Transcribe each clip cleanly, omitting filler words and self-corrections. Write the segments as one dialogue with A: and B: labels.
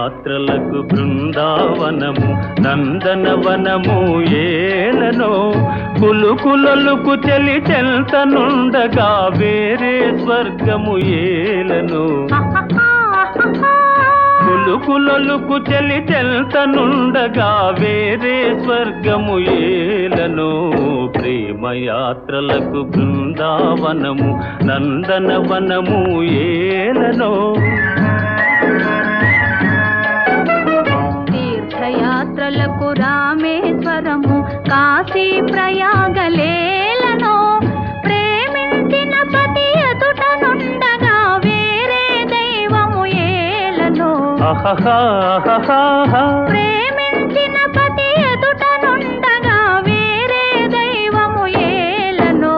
A: యాత్రలకు బృందావనము నందనవనము ఏలనో కులుకులొలుకు చెలి చెల్తనుండగా వేరే స్వర్గము ఏలనో కులుకులొలుకు చెలి చెల్తనుండగా వేరే స్వర్గము ఏలనో ప్రేమయాత్రలకు బృందావనము నందనవనము ఏలనో
B: తీర్థయాత్రలకు రామేశ్వరము కాశీ ప్రయాగలేలనో ప్రేమించిన పతి ఎదుటనుండగా వేరే దైవము ఏలనో ప్రేమించిన పతి ఎదుటనుండగా వేరే దైవము ఏలనో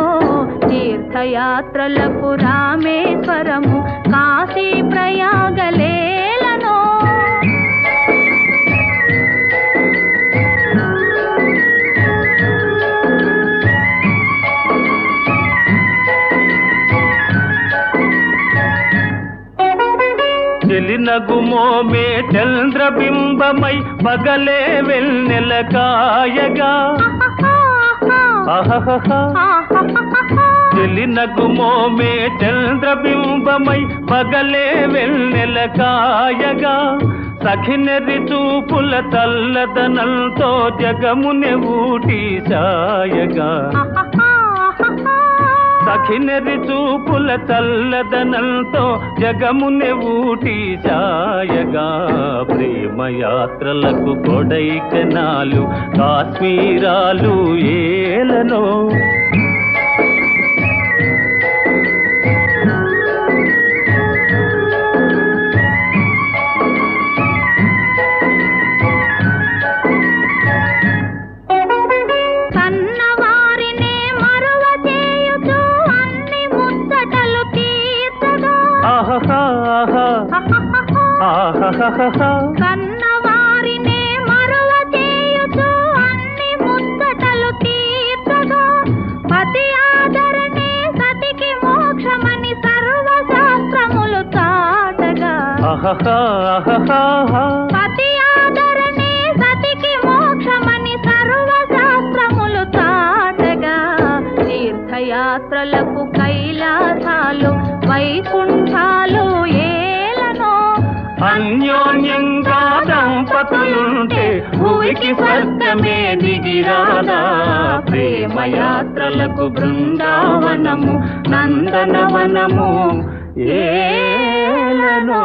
B: తీర్థయాత్రలకు రామేశ్వరము కాశీ ప్రయాగలేలనో
A: చెలినగుమోమే చంద్రబింబమై పగలే వెన్నెల కాయగా చెలినగుమోమే చంద్రబింబమై పగలే వెన్నెల కాయగా సఖినెర్రి చూపుల తల్లదనంతో జగమునె ఊటి సాయగా సఖినెర్రి చూపుల చల్లదనంతో జగమునె ఊటి సాయగా ప్రేమయాత్రలకు కొడైకెనాలు కాశ్మీరాలు ఏలనో
B: కన్నవారినే మరువ చేయుచు అన్ని ముచ్చటలు తీర్చగా పతి ఆదరణే సతికి మోక్షమని సర్వశాస్త్రములు చాటగా పతి ఆదరణే సతికి మోక్షమని సర్వశాస్త్రములు చాటగా తీర్థయాత్రలకు కైలాసాలు వైకుంఠాలు
A: అన్యోన్యంగా దంపతులుంటే భూమికి స్వర్గమే దిగిరాదా ప్రేమయాత్రలకు బృందావనము నందనవనము ఏలనో.